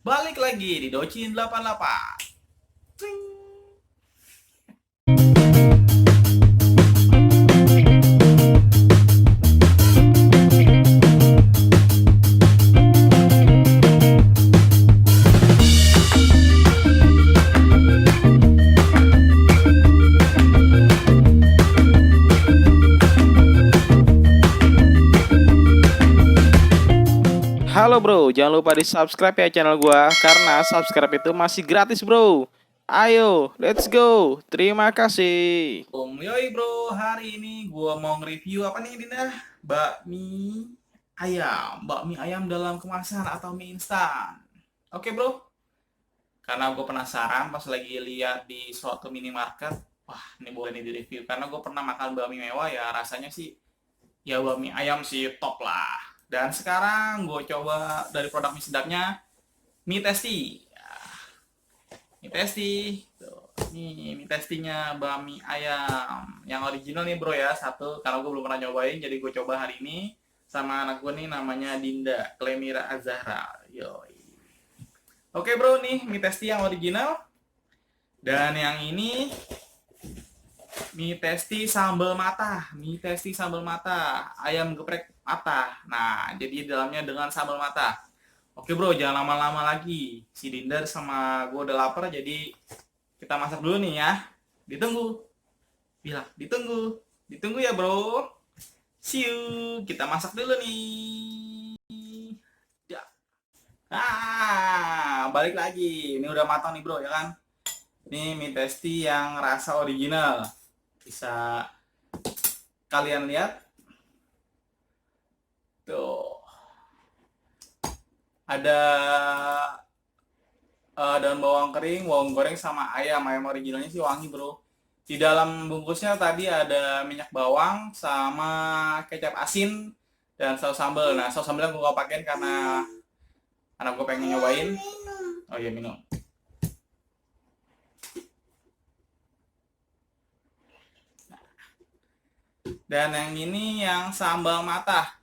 Balik lagi di Docin 88. Tring. Halo bro, jangan lupa di subscribe ya channel gua karena subscribe itu masih gratis bro. Ayo, let's go. Terima kasih. Yoi bro, hari ini gua mau nge-review apa nih Dinda? Bakmi ayam dalam kemasan atau mie instan. Oke bro, karena gue penasaran pas lagi lihat di suatu minimarket, wah ini boleh nih di-review karena gue pernah makan bakmi mewah ya rasanya sih ya bakmi ayam sih top lah. Dan sekarang gue coba dari produk mie sedapnya, mie testi. Mie testi. Tuh, nih mie testinya bakmi ayam. Yang original nih bro ya, satu. Karena gue belum pernah nyobain, jadi gue coba hari ini. Sama anak gue nih namanya Dinda, Klemira Azahra. Yoi. Oke bro, nih mie testi yang original. Dan yang ini mie testi sambal mata, mie testi sambal mata, ayam geprek mata. Nah, jadi dalamnya dengan sambal mata. Oke bro, jangan lama-lama lagi. Si Dindar sama gue udah lapar, jadi kita masak dulu nih ya. Ditunggu. Bilang, ditunggu. Ditunggu ya bro. See you. Kita masak dulu nih. Ya. Balik lagi. Ini udah matang nih bro, ya kan? Ini mie testi yang rasa original. Bisa kalian lihat. Tuh. Ada daun bawang kering, bawang goreng sama ayam. Ayam originalnya sih wangi, bro. Di dalam bungkusnya tadi ada minyak bawang sama kecap asin dan saus sambal. Nah, saus sambalnya gue gak pakein karena anak gue pengen nyobain. Oh iya, minum. Dan yang ini yang sambal mata.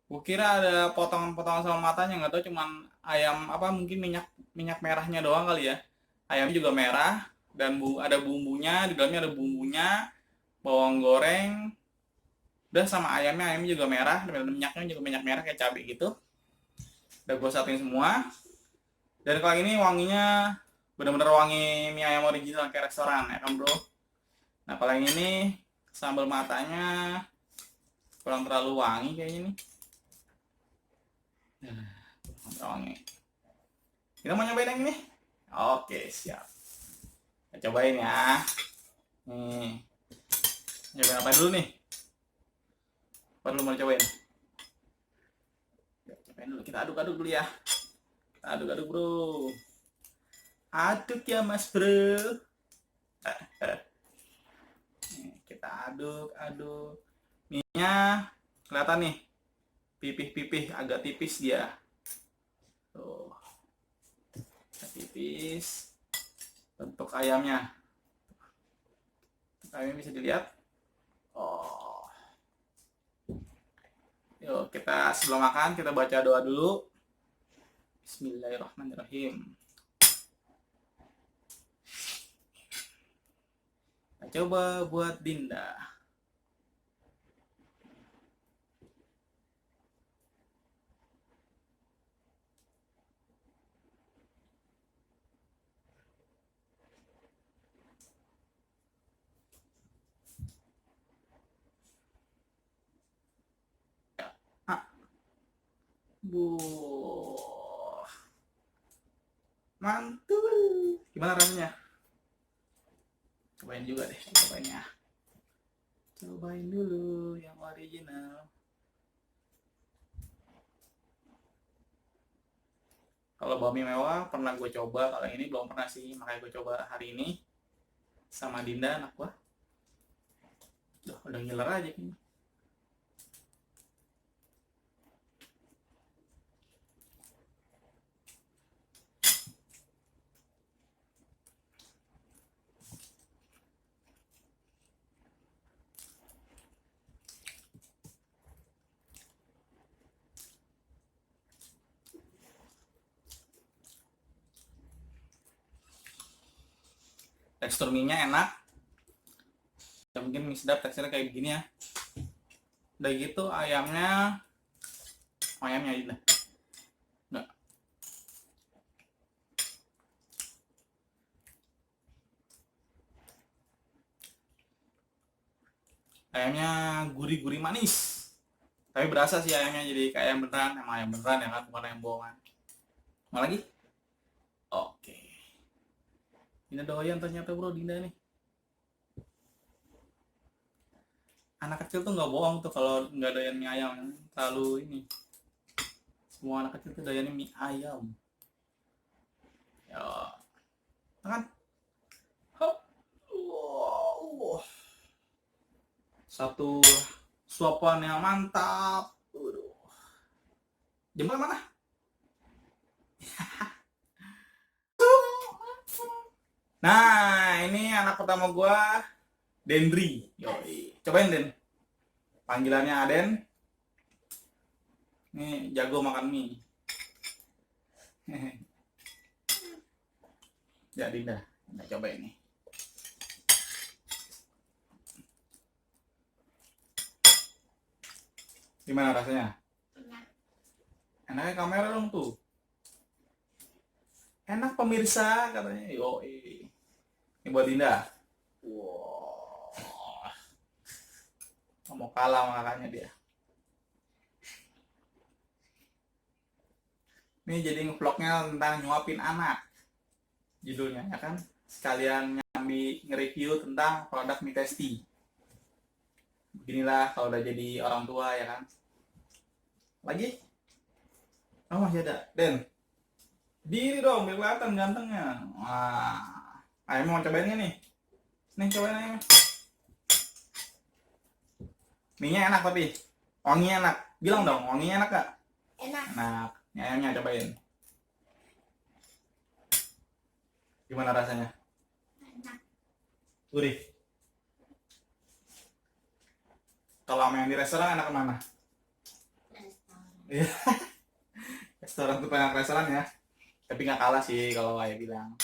Gue kira ada potongan-potongan sambal matanya, nggak tahu cuman ayam apa mungkin minyak minyak merahnya doang kali ya. Ayamnya juga merah dan ada bumbunya, di dalamnya ada bumbunya, bawang goreng, udah sama ayamnya juga merah, dan minyaknya juga minyak merah kayak cabai gitu. Udah gue satuin semua. Dan kalau ini wanginya bener-bener wangi mie ayam original kayak restoran ya kan bro. Nah kalau yang ini sambal matanya kurang terlalu wangi kayaknya nih. Wangi. Kita mau nyobain yang ini? Oke siap. Kita cobain ya. Nih. Nyobain apa dulu nih? Apa dulu mau cobain? Cobain dulu. Kita aduk-aduk dulu ya. Kita aduk-aduk bro. Aduk ya mas bro. Kita aduk-aduk. Minyak kelihatan nih. Pipih-pipih agak tipis dia. Tuh. Tipis. Bentuk ayamnya. Ayamnya bisa dilihat. Oh. Yuk kita sebelum makan kita baca doa dulu. Bismillahirrahmanirrahim. Kita coba buat Dinda. Ah, bu, mantul. Gimana rasanya? Cobain juga deh, cobain ya. Cobain dulu yang original. Kalau bakmi mewah pernah gue coba, kalau ini belum pernah sih, makanya gue coba hari ini sama Dinda anak gue. Udah ngiler aja ini. Tekstur mie-nya enak. Ya mungkin mie sedap teksturnya kayak begini ya. Udah gitu ayamnya aja dah. Nggak. Ayamnya gurih-gurih manis. Tapi berasa sih ayamnya jadi kayak ayam beneran, emang ayam beneran ya kan, bukan ayam bohongan. Mau lagi? Oke. Dinda doyan ternyata bro, Dinda nih. Anak kecil tuh nggak bohong tuh kalau nggak doyan mie ayam. Terlalu ini. Semua anak kecil tuh doyan mie ayam. Ya, kan? Hop. Wow. Satu suapan yang mantap. Jempol mana? Nah, ini anak pertama gua, Dendri. Yoi. Cobain Den. Panggilannya Aden. Nih jago makan mie. Ya Dinda, kita coba ini. Gimana rasanya? Enaknya kamera dong tuh. Enak pemirsa katanya. Yoi. Ini buat Dinda. Wow. Nggak mau kalah sama kakaknya dia. Ini jadi ngevlognya tentang nyuapin anak. Judulnya ya kan. Sekalian nyambi nge-review tentang produk mie Tasty. Beginilah kalau udah jadi orang tua ya kan. Lagi? Oh masih ada. Den. Diri dong, biar kelihatan gantengnya. Wah. Ayo mau cobain nih. Nih cobain aja. Mie-nya enak tapi. Wanginya enak. Bilang dong, wanginya enak gak? Enak. Enak. Ini ayamnya cobain. Gimana rasanya? Enak. Gurih. Kalau sama yang di restoran enak kemana? Iya. Restoran tuh pengen restoran ya. Tapi nggak kalah sih kalau ayah bilang.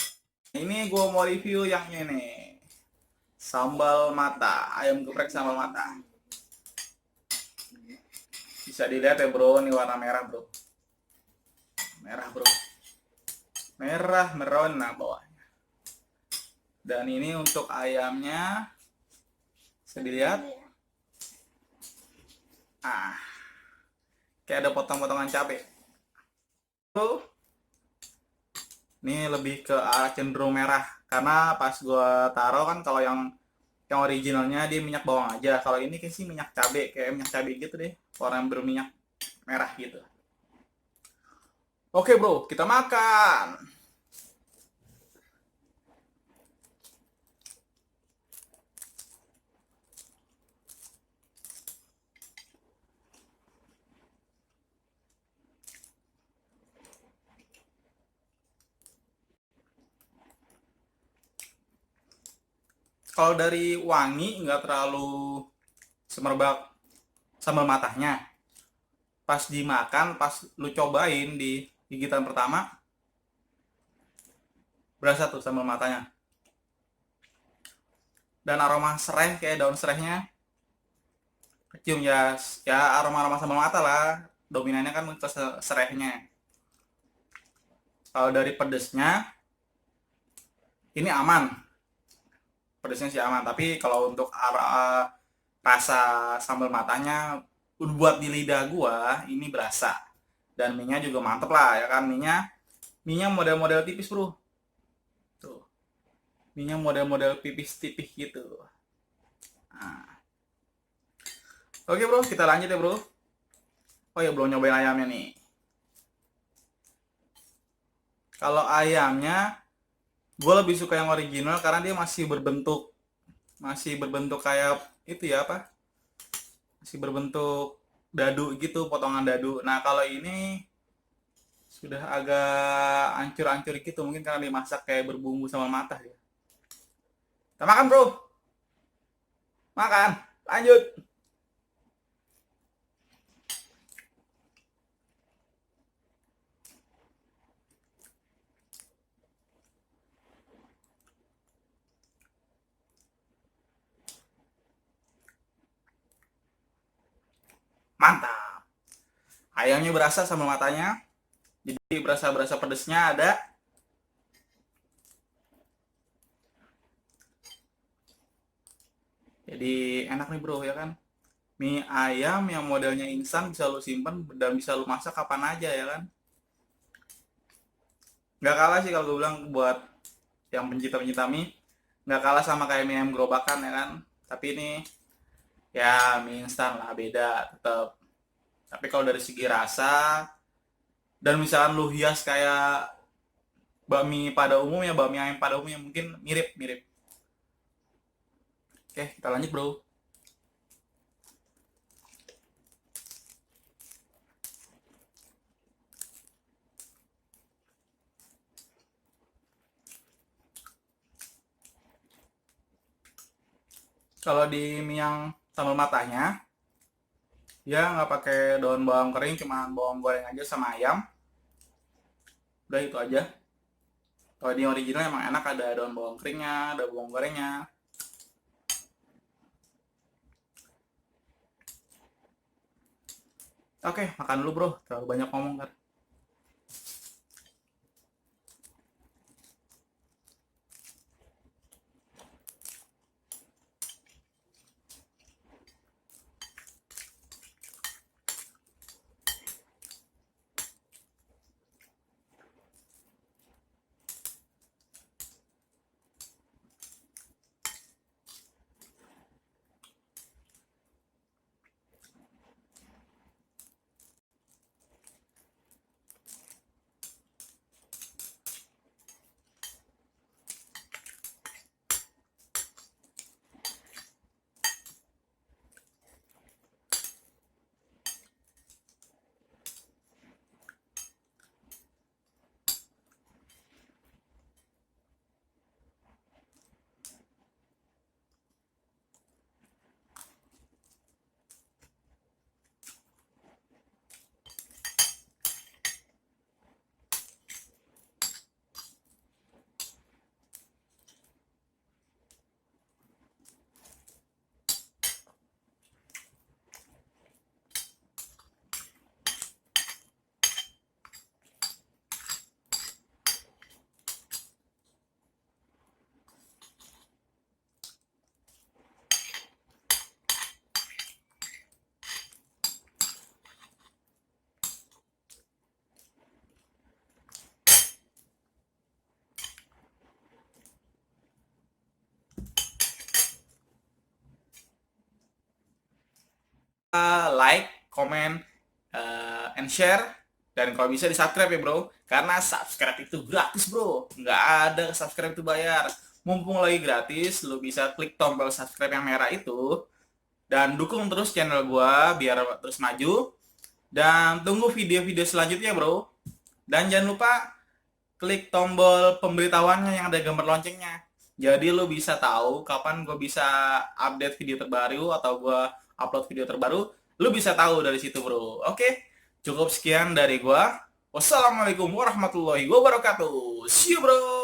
Ini gue mau review yang ini. Sambal mata. Ayam geprek sambal mata. Bisa dilihat ya bro, ini warna merah bro. Merah bro. Merah merona bawahnya. Dan ini untuk ayamnya. Bisa dilihat. Ah. Kayak ada potong-potongan cabai. Bro. Ini lebih ke arah cenderung merah. Karena pas gue taruh kan kalau yang originalnya dia minyak bawang aja. Kalau ini kayak sih minyak cabai, kayak minyak cabai gitu deh. Warna berminyak merah gitu. Oke bro, kita makan. Kalau dari wangi nggak terlalu semerbak sambal matahnya. Pas dimakan, pas lu cobain di gigitan pertama, berasa tuh sambal matanya. Dan aroma serai kayak daun serainya kecium ya, aroma-aroma sambal mata lah. Dominannya kan ke serainya. Kalau dari pedesnya, ini aman. Pedesnya sih aman, tapi kalau untuk rasa sambal matanya buat di lidah gua ini berasa. Dan mie-nya juga mantep lah ya kan, mie-nya model-model tipis bro. Tuh. Mie-nya model-model tipis-tipis gitu. Nah. Oke bro, kita lanjut ya bro. Oh ya belum nyobain ayamnya nih. Kalau ayamnya gue lebih suka yang original karena dia masih berbentuk kayak itu ya apa? Masih berbentuk dadu gitu, potongan dadu. Nah kalau ini sudah agak ancur-ancur gitu, mungkin karena dimasak kayak berbumbu sama mata ya. Kita makan bro. Makan. Lanjut. Mantap. Ayamnya berasa sambal matanya. Jadi berasa-berasa pedesnya ada. Jadi enak nih bro ya kan. Mie ayam yang modelnya instan bisa lu simpen dan bisa lu masak kapan aja ya kan. Nggak kalah sih kalau gue bilang buat yang pencinta-pencinta mie. Nggak kalah sama kayak mie ayam gerobakan ya kan. Tapi ini ya mie instan lah, beda tetap. Tapi kalau dari segi rasa dan misalkan lu hias kayak bakmi pada umumnya, bakmi ayam pada umumnya mungkin mirip-mirip. Oke, kita lanjut bro. Kalau di mie yang sambal matanya, dia nggak pakai daun bawang kering, cuma bawang goreng aja sama ayam. Udah itu aja. Kalau di original emang enak ada daun bawang keringnya, ada bawang gorengnya. Oke, makan dulu bro, terlalu banyak ngomong kan. Like, comment, and share. Dan kalau bisa di subscribe ya bro. Karena subscribe itu gratis bro. Nggak ada subscribe itu bayar. Mumpung lagi gratis, lu bisa klik tombol subscribe yang merah itu. Dan dukung terus channel gua biar terus maju. Dan tunggu video-video selanjutnya bro. Dan jangan lupa klik tombol pemberitahuannya yang ada gambar loncengnya. Jadi lu bisa tahu kapan gue bisa update video terbaru atau gue upload video terbaru. Lu bisa tahu dari situ bro. Oke, cukup sekian dari gue. Wassalamualaikum warahmatullahi wabarakatuh. See you bro.